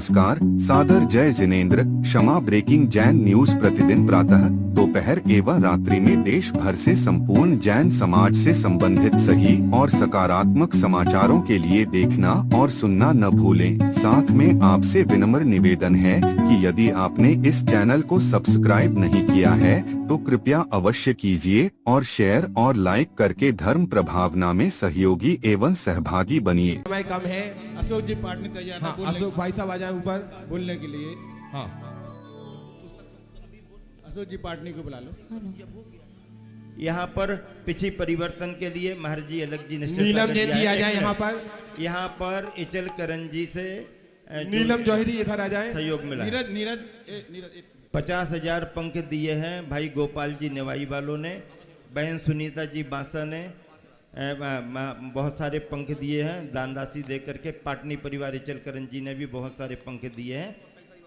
नमस्कार, सादर जय जिनेंद्र। क्षमा ब्रेकिंग जैन न्यूज प्रतिदिन प्रातः, दोपहर एवं रात्रि में देश भर से संपूर्ण जैन समाज से संबंधित सही और सकारात्मक समाचारों के लिए देखना और सुनना न भूलें। साथ में आपसे विनम्र निवेदन है कि यदि आपने इस चैनल को सब्सक्राइब नहीं किया है तो कृपया अवश्य कीजिए और शेयर और लाइक करके धर्म प्रभावना में सहयोगी एवं सहभागी बनिए। समय कम है। अशोक जी पाटनी तैयार है। हाँ, अशोक भाई साहब आ जाए ऊपर बोलने के लिए। हाँ, अशोक जी पाटनी को बुला लो। यहाँ पर पिछी परिवर्तन के लिए महर्षि अलग जी नीलम जयंती आ जाए यहाँ पर इचल करण जी से नीलम जौहरी इधर आ जाए। सहयोग मिला। नीरज नीरज 50,000 पंख दिए हैं भाई गोपाल जी नेवाई वालों ने, बहन सुनीता जी बांसा ने बहुत सारे पंख दिए हैं दान राशि दे करके। पाटनी परिवार इचल करण जी ने भी बहुत सारे पंख दिए हैं।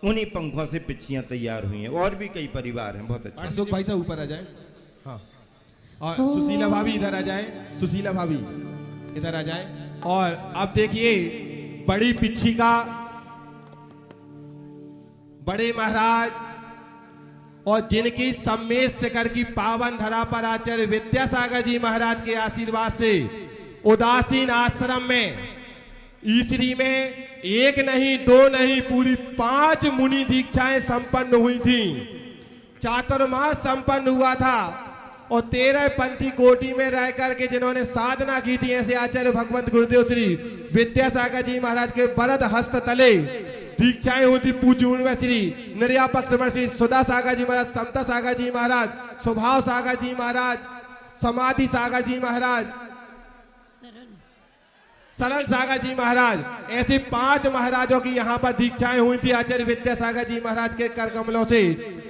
उन्हीं पंखों से पिछियां तैयार हुई हैं और भी कई परिवार हैं। बहुत अच्छा। अशोक भाई साहब ऊपर आ जाए। हाँ, और सुशीला भाभी इधर आ जाए। सुशीला भाभी इधर आ जाए। और अब देखिए बड़ी पिच्छी का बड़े महाराज और जिनकी सम्मेद शिखर की पावन धरा पर आचार्य विद्यासागर जी महाराज के आशीर्वाद से उदासीन आश्रम में ईसरी में एक नहीं दो नहीं पूरी 5 मुनि दीक्षाएं संपन्न हुई थी। चातुर्मास संपन्न हुआ था और 13 पंथी कोटि में रह करके जिन्होंने साधना की थी, ऐसे आचार्य भगवंत गुरुदेव श्री विद्यासागर जी महाराज के वरद हस्त तले दीक्षाएं होती। पूज्य श्री निर्यापक श्री सुधा सागर जी महाराज, समता सागर जी महाराज, स्वभाव सागर जी महाराज, समाधि सागर जी महाराज, सरल सागर जी महाराज, ऐसे 5 महाराजों की यहाँ पर दीक्षाएं हुई थी आचार्य विद्यासागर जी महाराज के कर कमलों से।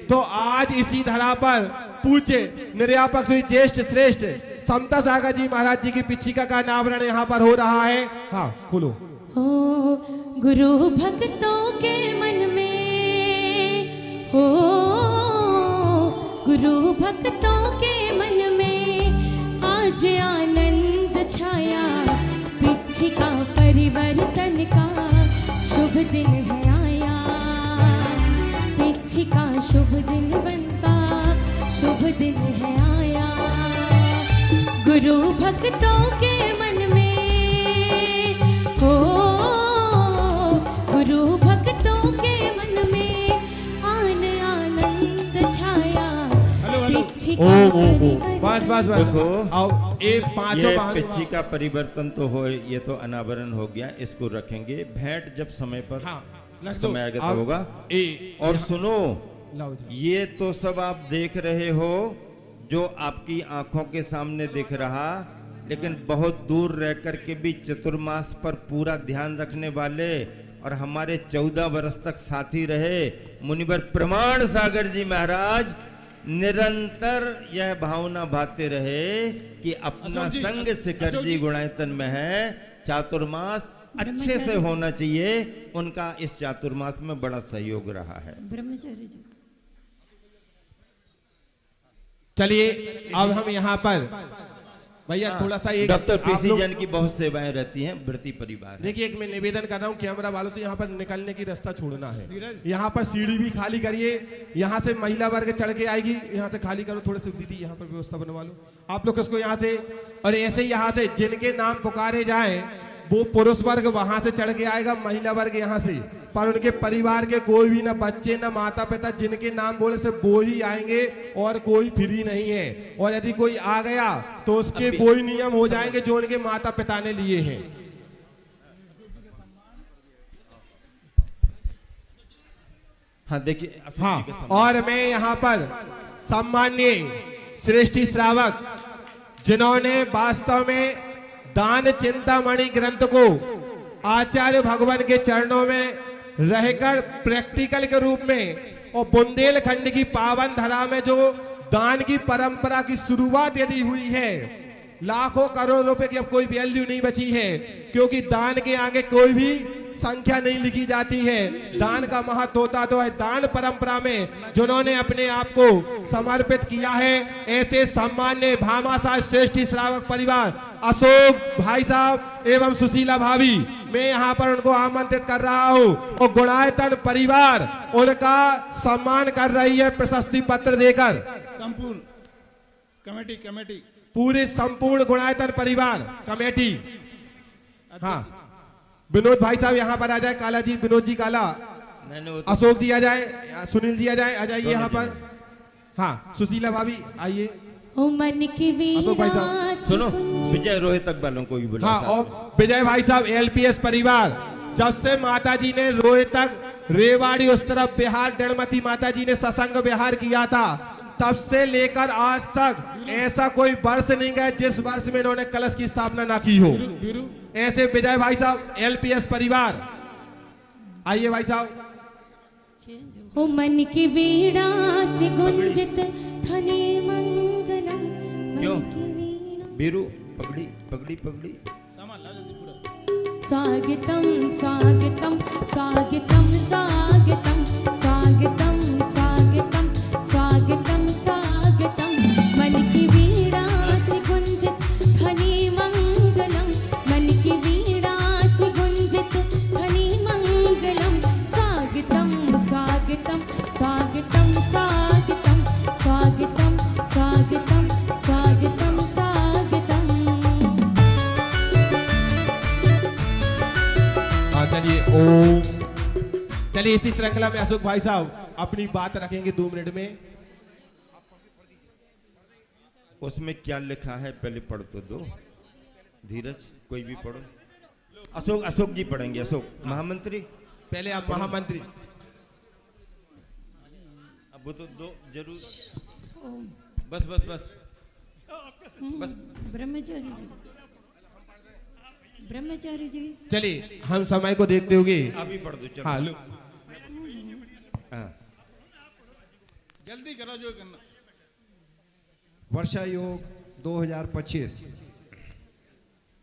तो आज इसी धरा पर पूज्य निर्यापक श्री ज्येष्ठ श्रेष्ठ समता सागर जी महाराज जी की पिछिका का अनावरण यहाँ पर हो रहा है। हाँ, खोलो। हो गुरु भक्तों के मन में, हो गुरु भक्तों के मन में आज आनंद छाया। पिछिका परिवर्तन का शुभ दिन है आया। पिछिका शुभ दिन बनता शुभ दिन है आया। गुरु भक्तों के मन में, हो गुरु भक्तों के मन में आनंद छाया। बस देखो अब ये पांचों पिछिका परिवर्तन तो हो, ये तो अनावरण हो गया, इसको रखेंगे। भेंट जब समय पर समय आगे तो होगा। और सुनो, ये तो सब आप देख रहे हो जो आपकी आंखों के सामने दिख रहा, लेकिन बहुत दूर रह कर के भी चतुर्मास पर पूरा ध्यान रखने वाले और हमारे 14 वर्ष तक साथी रहे मुनिवर प्रमाण सागर जी महाराज निरंतर यह भावना भाते रहे कि अपना संग शिखर जी गुणायतन में है। चातुर्मास अच्छे से होना चाहिए। उनका इस चातुर्मास में बड़ा सहयोग रहा है। ब्रह्मचारी जी, चलिए अब हम यहाँ पर भैया थोड़ा सा एक डॉक्टर पीसी जैन की बहुत सेवाएं रहती हैं वृत्ति परिवार। देखिए एक मैं निवेदन कर रहा हूँ कैमरा वालों से, यहाँ पर निकलने की रास्ता छोड़ना है। यहाँ पर सीढ़ी भी खाली करिए। यहाँ से महिला वर्ग चढ़ के आएगी, यहाँ से खाली करो थोड़े से। दीदी यहाँ पर व्यवस्था बनवा लो आप लोग इसको यहाँ से। और ऐसे ही यहाँ से जिनके नाम पुकारे जाए वो पुरुष वर्ग वहां से चढ़ के आएगा, महिला वर्ग यहाँ से। पर उनके परिवार के कोई भी ना बच्चे ना माता पिता, जिनके नाम बोले से वो ही आएंगे और कोई फ्री नहीं है। और यदि कोई आ गया तो उसके वही नियम हो जाएंगे जो उनके माता पिता ने लिए हैं। हाँ देखिए। हाँ, और मैं यहाँ पर सम्मान्य श्रेष्ठी श्रावक जिन्होंने वास्तव में दान चिंतामणि ग्रंथ को आचार्य भगवान के चरणों में रहकर प्रैक्टिकल के रूप में और बुंदेलखंड की पावन धरा में जो दान की परंपरा की शुरुआत यदि हुई है, लाखों करोड़ रुपए की अब कोई वैल्यू नहीं बची है, क्योंकि दान के आगे कोई भी संख्या नहीं लिखी जाती है। दान का महत्व होता तो है दान परंपरा में जिन्होंने अपने आप को समर्पित किया है। ऐसे सम्मान्य भामाशाह श्रेष्ठी श्रावक परिवार अशोक भाई साहब एवं सुशीला भाभी मैं यहाँ पर उनको आमंत्रित कर रहा हूँ और गुणायतन परिवार उनका सम्मान कर रही है प्रशस्ति पत्र देकर। संपूर्ण कमेटी कमेटी पूरे संपूर्ण गुणायतन परिवार कमेटी। हाँ, विनोद भाई साहब यहाँ पर आ जाए, काला जी, विनोद जी काला, अशोक जी आ जाए, सुनील जी आ जाए, आ जाइए यहाँ पर। हाँ, सुशीला भाभी आइए। मन की अशोक भाई साहब सुनो, विजय रोहतक वालों को भी बुला। हाँ, और विजय भाई साहब एलपीएस परिवार, जब से माता जी ने रोहतक, रेवाड़ी उस तरफ बिहार डेढ़मती माता जी ने सत्संग विहार किया था, तब से लेकर आज तक ऐसा कोई वर्ष नहीं गया जिस वर्ष में इन्होंने कलश की स्थापना ना की हो। ऐसे विजय भाई साहब एलपीएस परिवार, आइए भाई साहब। ओ मन की वीणा से गुंजित ध्वनि मंगलम। क्यों बीरू पगड़ी पगड़ी पगड़ी स्वागतम स्वागतम स्वागतम स्वागतम स्वागतम स्वागतम स्वागतम स्वागतम। मन की वीणा से गुंजित ध्वनि मंगलम। मन की वीणा से गुंजित ध्वनि मंगलम। स्वागतम स्वागतम स्वागतम स्वागतम स्वागतम स्वागतम स्वागतम स्वागतम। चलिए ओम, चलिए इसी श्रृंखला में अशोक भाई साहब अपनी बात रखेंगे 2 मिनट में। उसमें क्या लिखा है पहले पढ़ तो दो, धीरज कोई भी पढ़ो। अशोक, अशोक जी पढ़ेंगे, अशोक महामंत्री। पहले आप महामंत्री, अब वो तो दो जरूर, बस बस बस बस। ब्रह्मचारी ब्रह्मचारी जी, चलिए हम समय को देखते हुए अभी पढ़ दो चलो। हाँ, लो। हाँ, जल्दी करो जो करना। वर्षा योग 2025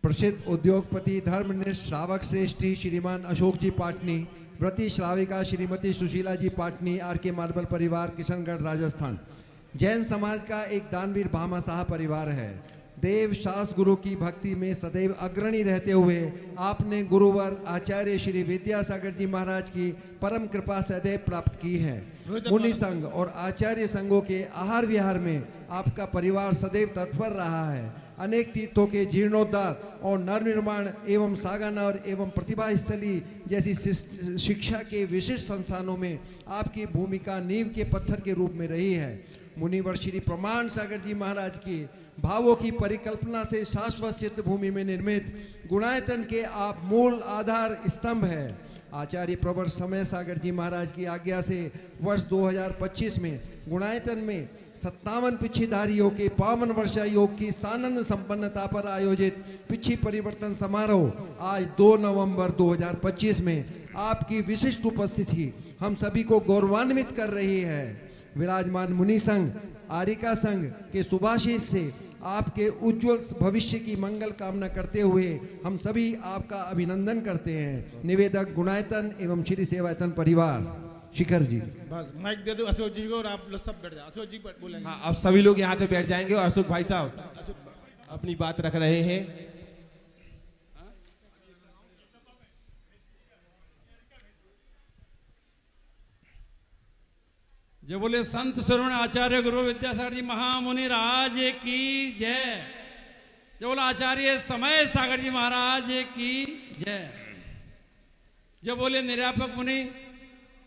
प्रसिद्ध उद्योगपति धर्मनिष्ठ श्रावक श्रेष्ठ श्रीमान अशोक जी पाटनी, व्रती श्राविका श्रीमती सुशीला जी पाटनी, आर.के. मार्बल परिवार, किशनगढ़, राजस्थान। जैन समाज का एक दानवीर भामाशाह परिवार है। देव शास्त्र गुरु की भक्ति में सदैव अग्रणी रहते हुए आपने गुरुवर आचार्य श्री विद्यासागर जी महाराज की परम कृपा सदैव प्राप्त की है। मुनि संघ और आचार्य संघों के आहार विहार में आपका परिवार सदैव तत्पर रहा है। अनेक तीर्थों के जीर्णोद्धार और नवनिर्माण एवं सागानौर एवं प्रतिभा स्थली जैसी शिक्षा के विशिष्ट संस्थानों में आपकी भूमिका नींव के पत्थर के रूप में रही है। मुनिवर श्री प्रमाण सागर जी महाराज की भावों की परिकल्पना से शाश्वत सिद्ध भूमि में निर्मित गुणायतन के आप मूल आधार स्तंभ है। आचार्य प्रवर समय सागर जी महाराज की आज्ञा से वर्ष 2025 में गुणायतन में 57 पिछीधारियों के पावन वर्षा योग की सानंद संपन्नता पर आयोजित पिछी परिवर्तन समारोह आज 2 नवंबर 2025 में आपकी विशिष्ट उपस्थिति हम सभी को गौरवान्वित कर रही है। विराजमान मुनि संघ, आरिका संघ के शुभाशीष से आपके उज्जवल भविष्य की मंगल कामना करते हुए हम सभी आपका अभिनंदन करते हैं। निवेदक गुणायतन एवं श्री सेवायतन परिवार, शिखर जी। बस माइक दे दो अशोक जी को और आप लोग सब बैठ जाओ। अशोक जी बोलेंगे। हाँ, अब सभी लोग यहाँ से बैठ जाएंगे और अशोक भाई साहब अपनी बात रख रहे हैं। जो बोले संत श्रवण आचार्य गुरु विद्यासागर जी महामुनि राज की जय। जो बोला आचार्य समय सागर जी महाराज की जय। जो बोले निरापक मुनि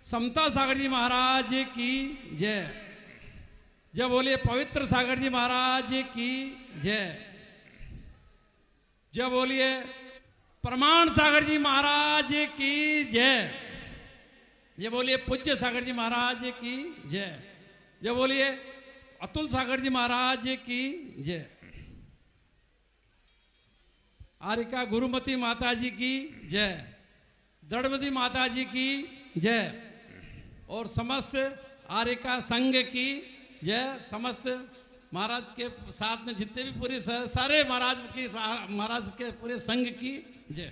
समता सागर जी महाराज की जय। जो बोले पवित्र सागर जी महाराज की जय। जो बोलिए प्रमाण सागर जी महाराज की जय। ये बोलिए पूज्य सागर जी महाराज की जय। ये बोलिए अतुल सागर जी महाराज की जय। आरिका गुरुमती माता जी की जय। दृढ़मती माता जी की जय। और समस्त आरिका संघ की जय। समस्त महाराज के साथ में जितने भी पूरे सारे महाराज के पूरे संघ की जय।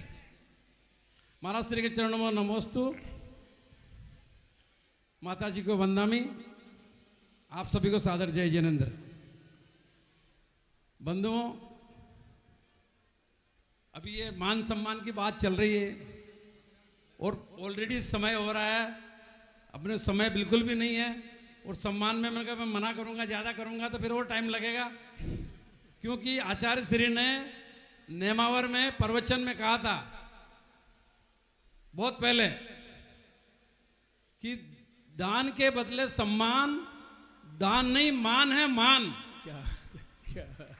महाराज श्री के चरणों में नमोस्तु। माता जी को वंदनामी। आप सभी को सादर जय जिनेंद्र। बंधुओं, अभी ये मान सम्मान की बात चल रही है और ऑलरेडी समय हो रहा है, अपने समय बिल्कुल भी नहीं है। और सम्मान में मैं मना करूंगा, ज़्यादा करूंगा तो फिर और टाइम लगेगा, क्योंकि आचार्य श्री ने नेमावर में प्रवचन में कहा था बहुत पहले कि दान के बदले सम्मान, दान नहीं मान है मान।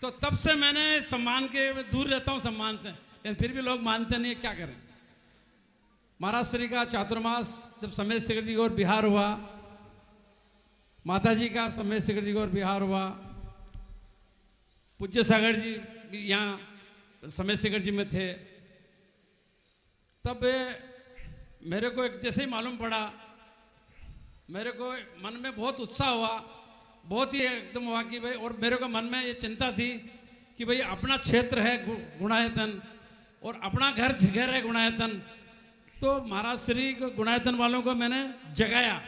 तो तब से मैंने सम्मान के दूर रहता हूं, सम्मान से, लेकिन फिर भी लोग मानते नहीं, क्या करें। महाराज श्री का चातुर्मास जब समय शेखर जी और बिहार हुआ, माता जी का समय शेखर जी और बिहार हुआ, पूज्य सागर जी यहाँ समय शेखर जी में थे, तब मेरे को एक जैसे ही मालूम पड़ा, मेरे को मन में बहुत उत्साह हुआ, बहुत ही एकदम हुआ कि भाई, और मेरे को मन में ये चिंता थी कि भाई अपना क्षेत्र है गुणायतन और अपना घर है गुणायतन। तो महाराज श्री को गुणायतन वालों को मैंने जगाया,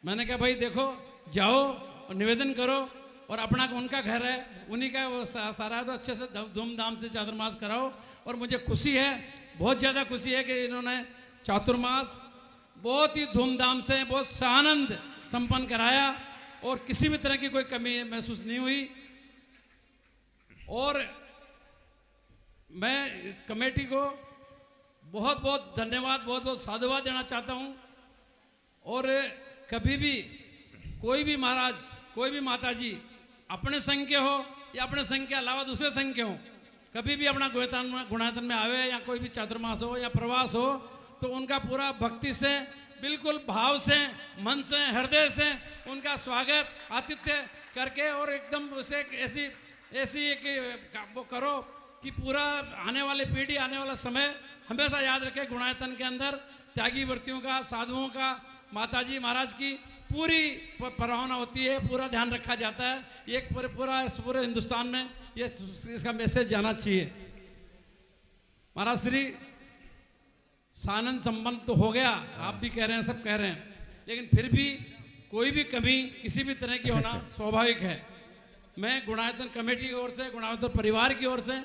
मैंने कहा भाई देखो, जाओ और निवेदन करो, और अपना उनका घर है, उन्हीं का वो सारा, तो अच्छे से धूमधाम से चातुर्मास कराओ। और मुझे खुशी है, बहुत ज़्यादा खुशी है कि इन्होंने चातुर्मास बहुत ही धूमधाम से, बहुत सानंद संपन्न कराया और किसी भी तरह की कोई कमी महसूस नहीं हुई। और मैं कमेटी को बहुत बहुत धन्यवाद, बहुत बहुत साधुवाद देना चाहता हूँ। और कभी भी कोई भी महाराज, कोई भी माता जी अपने संघ के हो या अपने संघ के अलावा दूसरे संघ के हो, कभी भी अपना गुणायतन में आवे या कोई भी चातुर्मास हो या प्रवास हो, तो उनका पूरा भक्ति से, बिल्कुल भाव से, मन से, हृदय से उनका स्वागत, आतिथ्य करके, और एकदम उसे ऐसी एक वो करो कि पूरा आने वाली पीढ़ी, आने वाला समय हमेशा याद रखे, गुणायतन के अंदर त्यागी व्रतियों का, साधुओं का, माताजी महाराज की पूरी प्रभावना होती है, पूरा ध्यान रखा जाता है। एक पूरे हिंदुस्तान में ये इसका मैसेज जाना चाहिए। महाराज श्री सानंद संबंध तो हो गया, आप भी कह रहे हैं, सब कह रहे हैं, लेकिन फिर भी कोई भी कमी किसी भी तरह की होना स्वाभाविक है। मैं गुणायतन कमेटी की ओर से, गुणायतन परिवार की ओर से,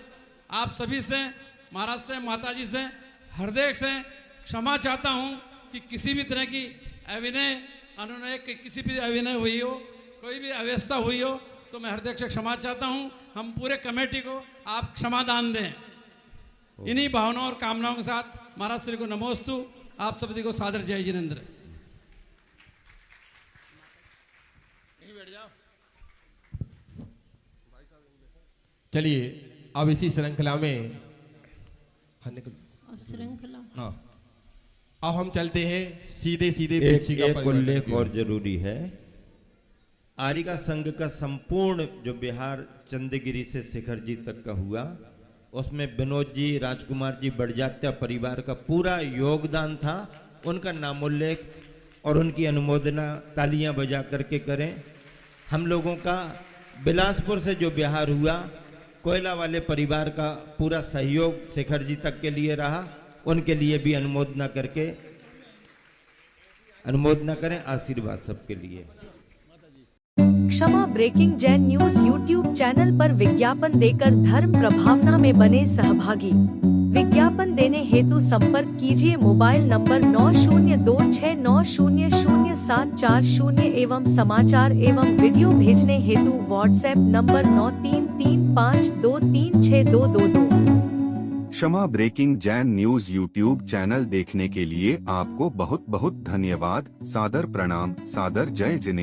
आप सभी से, महाराज से, माताजी से हृदय से क्षमा चाहता हूं कि किसी भी तरह की अविनय, अनुनय, किसी भी अविनय हुई हो, कोई भी अव्यवस्था हुई हो, तो मैं हृदय से क्षमा चाहता हूं। हम पूरे कमेटी को आप क्षमादान दें। इन्हीं भावनाओं और कामनाओं के साथ महाराज श्री को नमोस्तु। आप सभी को सादर जय जिनेंद्र। चलिए अब इसी श्रृंखला में हाँ, अब हम चलते हैं सीधे एक उल्लेख और जरूरी है। आर्यिका संघ का संपूर्ण जो बिहार चंद्रगिरी से शिखर जी तक का हुआ, उसमें विनोद जी, राजकुमार जी, बड़जात्या परिवार का पूरा योगदान था। उनका नामोल्लेख और उनकी अनुमोदना तालियां बजा करके करें। हम लोगों का बिलासपुर से जो बिहार हुआ, कोयला वाले परिवार का पूरा सहयोग शिखर जी तक के लिए रहा, उनके लिए भी अनुमोदना करें। आशीर्वाद सबके लिए। क्षमा breaking Jain news YouTube channel पर विज्ञापन देकर धर्म प्रभावना में बने सहभागी। विज्ञापन देने हेतु संपर्क कीजिए मोबाइल नंबर 9026900740 एवं समाचार एवं वीडियो भेजने हेतु व्हाट्सएप नंबर 9335236222। क्षमा breaking Jain news YouTube channel देखने के लिए आपको बहुत बहुत धन्यवाद। सादर प्रणाम, सादर जय जिनेंद्र।